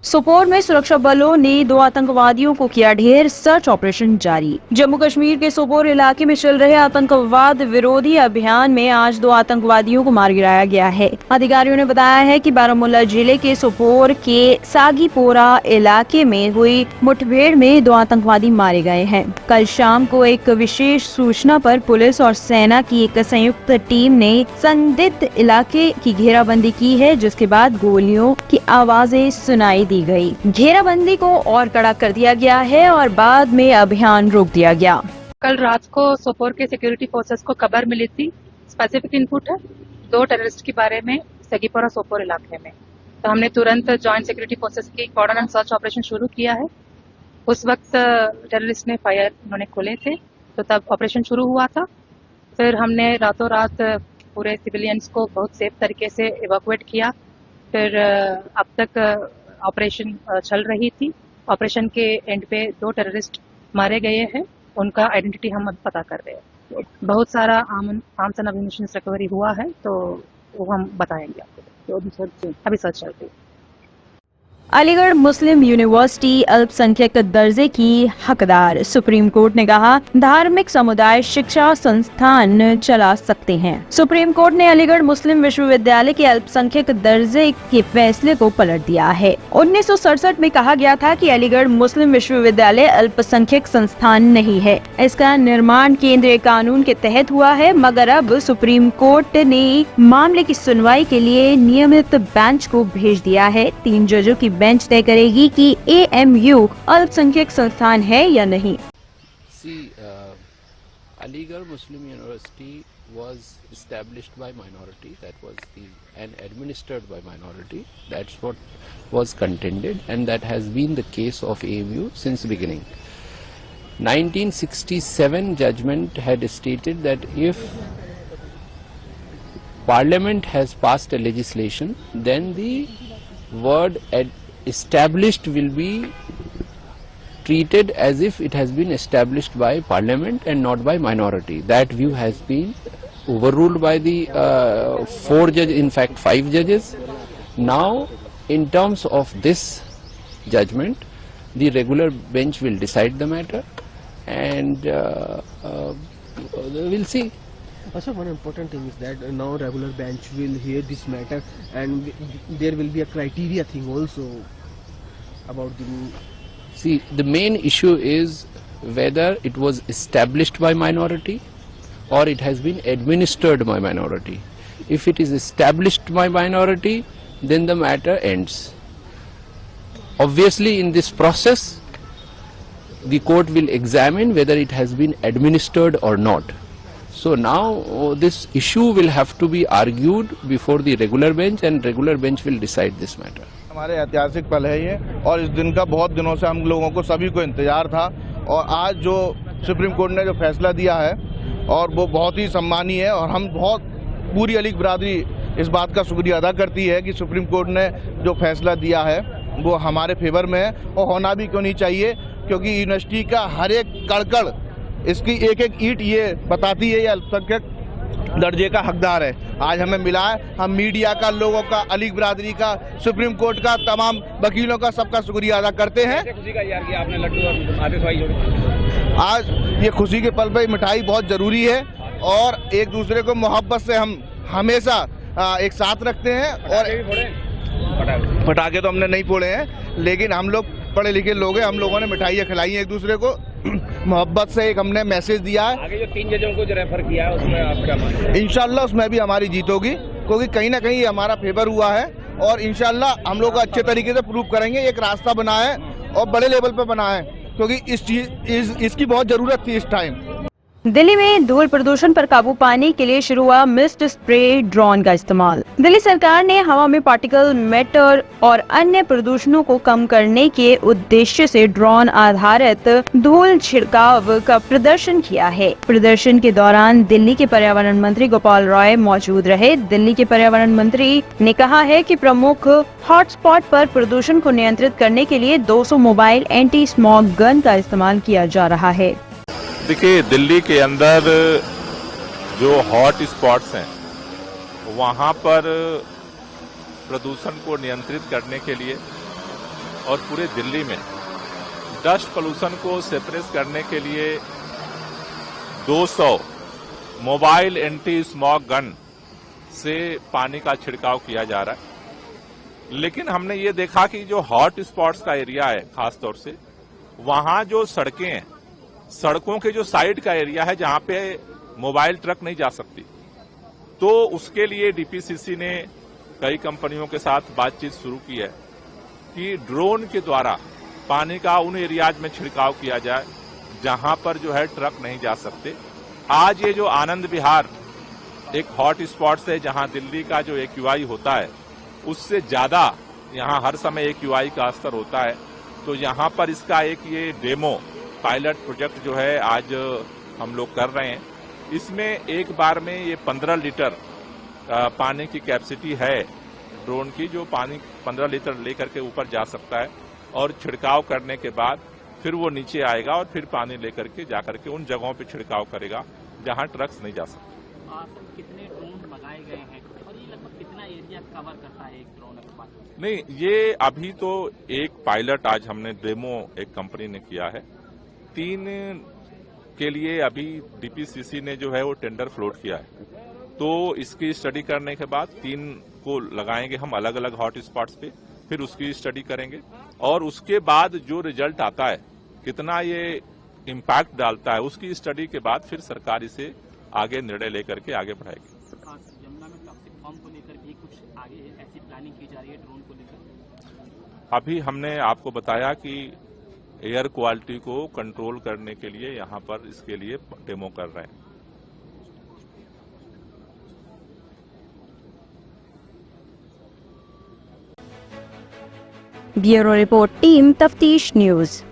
सोपोर में सुरक्षा बलों ने 2 आतंकवादियों को किया ढेर, सर्च ऑपरेशन जारी। जम्मू कश्मीर के सोपोर इलाके में चल रहे आतंकवाद विरोधी अभियान में आज 2 आतंकवादियों को मार गिराया गया है। अधिकारियों ने बताया है कि बारामूला जिले के सोपोर के सागीपोरा इलाके में हुई मुठभेड़ में 2 आतंकवादी मारे गए हैं। कल शाम को एक विशेष सूचना पर पुलिस और सेना की एक संयुक्त टीम ने संदिग्ध इलाके की घेराबंदी की है, जिसके बाद गोलियों की आवाजें सुनाई दी गई। घेराबंदी को और कड़ा कर दिया गया है और बाद में अभियान रोक दिया गया। कल रात को सोपोर के सिक्योरिटी फोर्सेस को खबर मिली थी, स्पेसिफिक इनपुट है 2 टेररिस्ट के बारे में सगीपोरा सोपोर इलाके में। तो हमने तुरंत जॉइंट सिक्योरिटी फोर्सेस की कॉर्डन एंड सर्च ऑपरेशन शुरू किया है। उस वक्त टेररिस्ट ने फायर उन्होंने खोले थे, तो तब ऑपरेशन शुरू हुआ था। फिर हमने रातों रात पूरे सिविलियंस को बहुत सेफ तरीके से इवैक्यूएट किया। फिर अब तक ऑपरेशन चल रही थी। ऑपरेशन के एंड पे 2 टेररिस्ट मारे गए हैं, उनका आइडेंटिटी हम अब पता कर रहे हैं। बहुत सारा आर्म्स एंड एम्यूनिशन रिकवरी हुआ है, तो वो हम बताएंगे आपको। अभी सर्च चल रही है। अलीगढ़ मुस्लिम यूनिवर्सिटी अल्पसंख्यक दर्जे की हकदार। सुप्रीम कोर्ट ने कहा, धार्मिक समुदाय शिक्षा संस्थान चला सकते हैं। सुप्रीम कोर्ट ने अलीगढ़ मुस्लिम विश्वविद्यालय के अल्पसंख्यक दर्जे के फैसले को पलट दिया है। 1967 में कहा गया था कि अलीगढ़ मुस्लिम विश्वविद्यालय अल्पसंख्यक संस्थान नहीं है। इसका निर्माण केंद्रीय कानून के तहत हुआ है, मगर अब सुप्रीम कोर्ट ने मामले की सुनवाई के लिए नियमित बेंच को भेज दिया है। 3 जजों की बेंच तय करेगी कि AMU अल्पसंख्यक संस्थान है या नहीं। Aligarh Muslim University was established by minority, that was and administered by minority. That's what was contended, and that has been the case of AMU since beginning. 1967 judgment had stated that if Parliament has passed a legislation, then the word established will be treated as if it has been established by Parliament and not by minority. That view has been overruled by the 4 judges, in fact 5 judges. Now, in terms of this judgment, the regular bench will decide the matter, and we'll see. Also, one important thing is that now regular bench will hear this matter, and there will be a criteria thing also about the. See, the main issue is whether it was established by minority or it has been administered by minority. If it is established by minority, then the matter ends. Obviously, in this process, the court will examine whether it has been administered or not. So now this issue will have to be argued before the regular bench, and regular bench will decide this matter. हमारे ऐतिहासिक पल है ये, और इस दिन का बहुत दिनों से हम लोगों को सभी को इंतजार था, और आज जो सुप्रीम कोर्ट ने जो फैसला दिया है और वो बहुत ही सम्मानीय है, और हम बहुत पूरी अलीग बरादरी इस बात का शुक्रिया अदा करती है कि सुप्रीम कोर्ट ने जो फैसला दिया है वो हमारे फेवर में है, और होना भी क्यों नहीं चाहिए, क्योंकि यूनिवर्सिटी का हर एक कड़ इसकी एक एक ईंट ये बताती है ये अल्पसंख्यक दर्जे का हकदार है। आज हमें मिला है, हम मीडिया का, लोगों का, अलीग बरादरी का, सुप्रीम कोर्ट का, तमाम वकीलों का, सबका शुक्रिया अदा करते हैं। खुशी का इज़हार किया आपने लड्डू और आतिशबाजी जोड़ी। आज ये खुशी के पल पे मिठाई बहुत जरूरी है, और एक दूसरे को मोहब्बत से हम हमेशा एक साथ रखते हैं। और पटाखे तो हमने नहीं फोड़े हैं, लेकिन हम लोग पढ़े लिखे लोग हैं, हम लोगों ने मिठाइयाँ खिलाई हैं एक दूसरे को, मोहब्बत से एक हमने मैसेज दिया है। आगे जो 3 जजों को जो रेफर किया है उसमें आप क्या मानते हैं? इंशाल्लाह उसमें भी हमारी जीत होगी, क्योंकि कहीं ना कहीं हमारा फेवर हुआ है, और इंशाल्लाह हम लोग अच्छे तरीके से प्रूव करेंगे। एक रास्ता बना है और बड़े लेवल पे बना है, क्योंकि इसकी बहुत जरूरत थी इस टाइम। दिल्ली में धूल प्रदूषण पर काबू पाने के लिए शुरू हुआ मिस्ट स्प्रे ड्रोन का इस्तेमाल। दिल्ली सरकार ने हवा में पार्टिकल मैटर और अन्य प्रदूषणों को कम करने के उद्देश्य से ड्रोन आधारित धूल छिड़काव का प्रदर्शन किया है। प्रदर्शन के दौरान दिल्ली के पर्यावरण मंत्री गोपाल रॉय मौजूद रहे। दिल्ली के पर्यावरण मंत्री ने कहा है कि प्रमुख हॉटस्पॉट पर प्रदूषण को नियंत्रित करने के लिए 200 मोबाइल एंटी स्मॉग गन का इस्तेमाल किया जा रहा है। देखिए, दिल्ली के अंदर जो हॉट स्पॉट्स हैं वहाँ पर प्रदूषण को नियंत्रित करने के लिए और पूरे दिल्ली में डस्ट पोल्यूशन को सेपरेट करने के लिए 200 मोबाइल एंटी स्मॉग गन से पानी का छिड़काव किया जा रहा है। लेकिन हमने ये देखा कि जो हॉट स्पॉट्स का एरिया है, खासतौर से वहां जो सड़कें हैं, सड़कों के जो साइड का एरिया है जहां पे मोबाइल ट्रक नहीं जा सकती, तो उसके लिए डीपीसीसी ने कई कंपनियों के साथ बातचीत शुरू की है कि ड्रोन के द्वारा पानी का उन एरियाज में छिड़काव किया जाए जहां पर जो है ट्रक नहीं जा सकते। आज ये जो आनंद विहार एक हॉट स्पॉट है जहां दिल्ली का जो एक्यूआई होता है उससे ज्यादा यहां हर समय एक्यूआई का स्तर होता है, तो यहां पर इसका एक ये डेमो पायलट प्रोजेक्ट जो है आज हम लोग कर रहे हैं। इसमें एक बार में ये 15 लीटर पानी की कैपेसिटी है ड्रोन की, जो पानी 15 लीटर लेकर के ऊपर जा सकता है और छिड़काव करने के बाद फिर वो नीचे आएगा और फिर पानी लेकर के जाकर के उन जगहों पे छिड़काव करेगा जहां ट्रक्स नहीं जा सकते। कितने ड्रोन लगाए गए हैं और ये लगभग कितना एरिया कवर करता है एक ड्रोन के पास? नहीं, ये अभी तो एक पायलट आज हमने डेमो एक कंपनी ने किया है। 3 के लिए अभी डीपीसीसी ने जो है वो टेंडर फ्लोट किया है, तो इसकी स्टडी करने के बाद 3 को लगाएंगे हम अलग अलग हॉट स्पॉट्स पे, फिर उसकी स्टडी करेंगे और उसके बाद जो रिजल्ट आता है, कितना ये इम्पैक्ट डालता है, उसकी स्टडी के बाद फिर सरकार इसे आगे निर्णय लेकर के आगे बढ़ाएगी। यमुना में टॉक्सिक बम को लेकर भी कुछ आगे ऐसी प्लानिंग की जा रही है ड्रोन को लेकर? अभी हमने आपको बताया कि एयर क्वालिटी को कंट्रोल करने के लिए यहाँ पर इसके लिए डेमो कर रहे हैं। ब्यूरो रिपोर्ट, टीम तफ्तीश न्यूज।